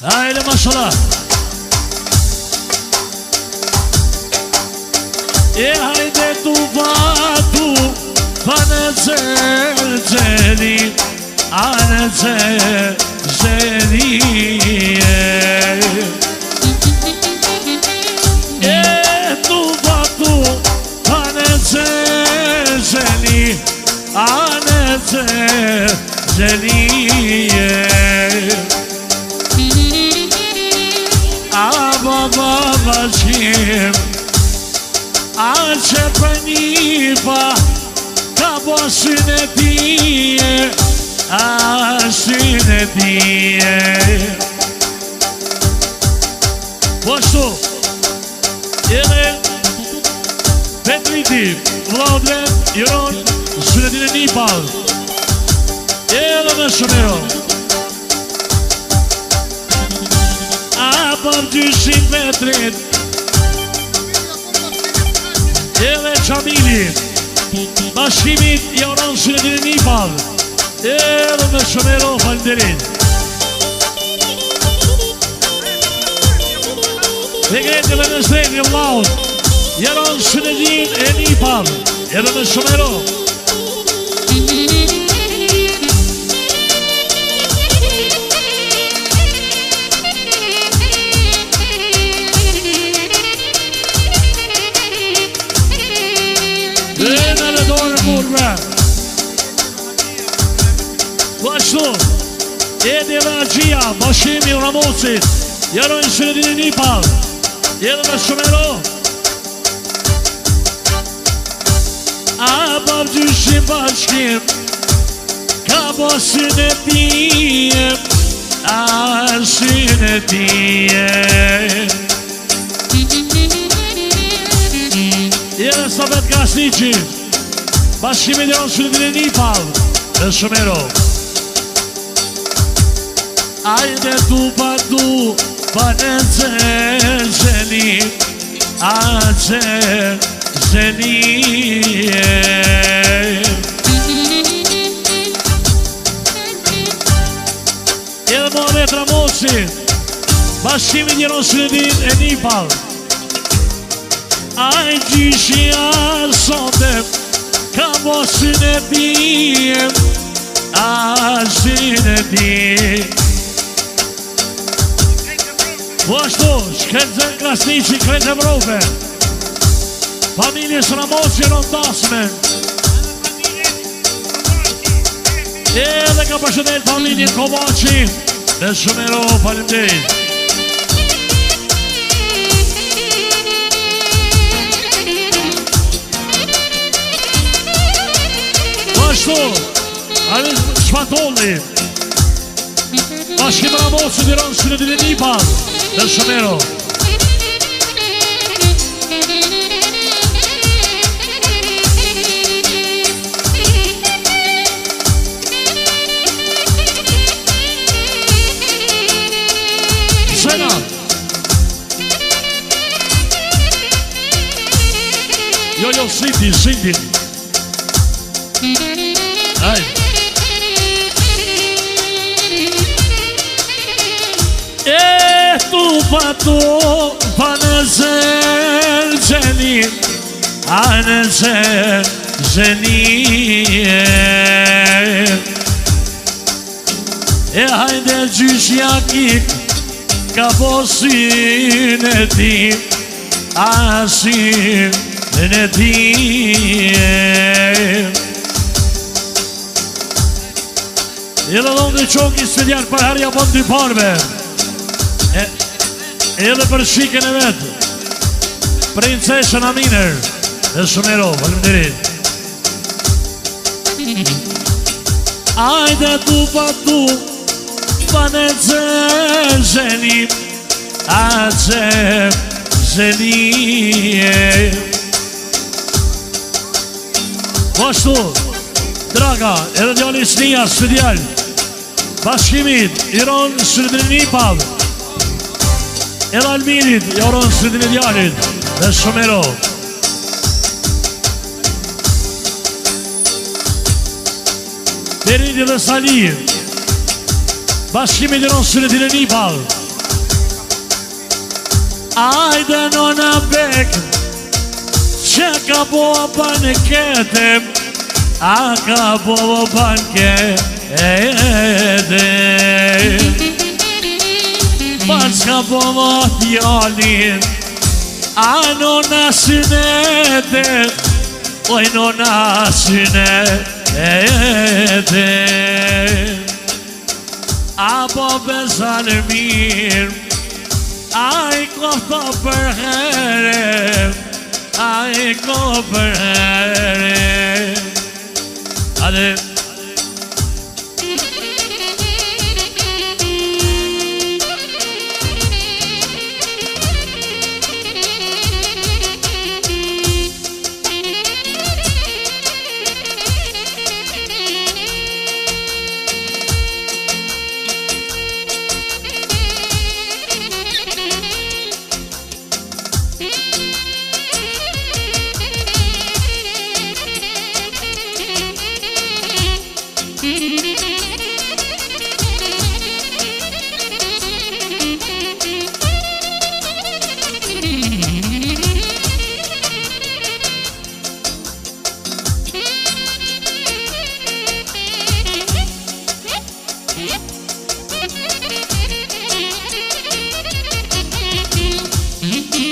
Hajde, mashallah. E hajde tu vatu, pane zeli, ane zeli. E tu vatu, pane zeli, ane zeli. Baba qim A që për njëpa Ka po synë e tije A synë e tije Po shtu Edhe Petriti Vladre Iron Synë e tine njëpal Edhe me shumero Për gjyshin Petrit Edhe Qamili Bashkimit i oran synetin e Nipal Edhe me shumero falenderit E grete me në srejnë një laun I oran synetin e Nipal Edhe me shumero Vashtu Edi dhe Agjia Bashimi Ramosit Jarojnë synetin e Nipal Edhe me shumero A për gjyshim bashkim Ka po synetim A synetim Edhe Sabet Kasnici Bashkimi Jarojnë synetin e Nipal Dhe shumero Ajde tu pa tu Pa në zeli A zeli Edhe Mohamed Ramosi Bashkimi Jarojnë synetin e Nipal Aj gjyshi asotem Ka po synetim A synetim Po ashtu, Shkencën Krasnici, Kretë Evrope Familjes Ramosi Rondasme Edhe ka përshëndet familjen Kovaci Dhe shumero falenderit Po ashtu, Alis Shpatolli Bashkim Ramosi Diron synetin e Nipal Dhe shumero Sena Jo, Cindy Ajde Tu pa në zeli A në zeli E hajde gjysh jakik Ka po synë e tim A synë e tim Edhe dhëmë dhe qoki së djarë për herja po të parve Edhe për shikën e vetë Princeshën Aminer Dhe shumero, falenderit Ajde tu pa tu Pa në zeli A zeli Po ashtu Draga, edhe djali Snia, së djallë Bashkimit, Iron, synetin e Nipal Edhe Alminit, Joron synetin e djallit Dhe shumero Beriti dhe Salim Bashkimit Iron synetin e Nipal Ajde nona bek që ka bo bankete, a ka bo bankete. Pas ka bo djalin, a nona synete, oj nona synete. A bo bezan mirë, a i kohta për here, a i kohta për here. Ade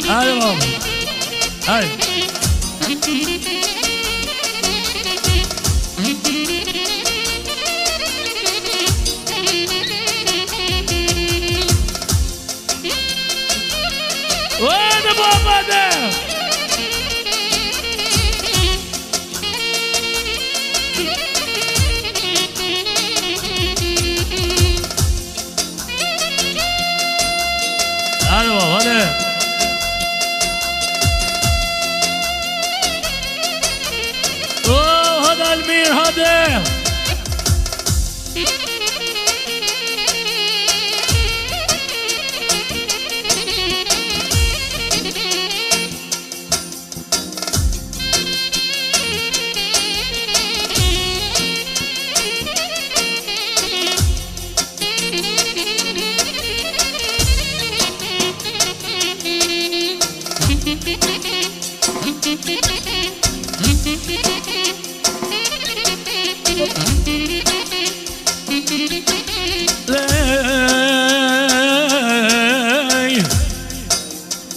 Hadi bakalım. Hadi. Hadi baba de. Hadi baba hadi. Almir hadi.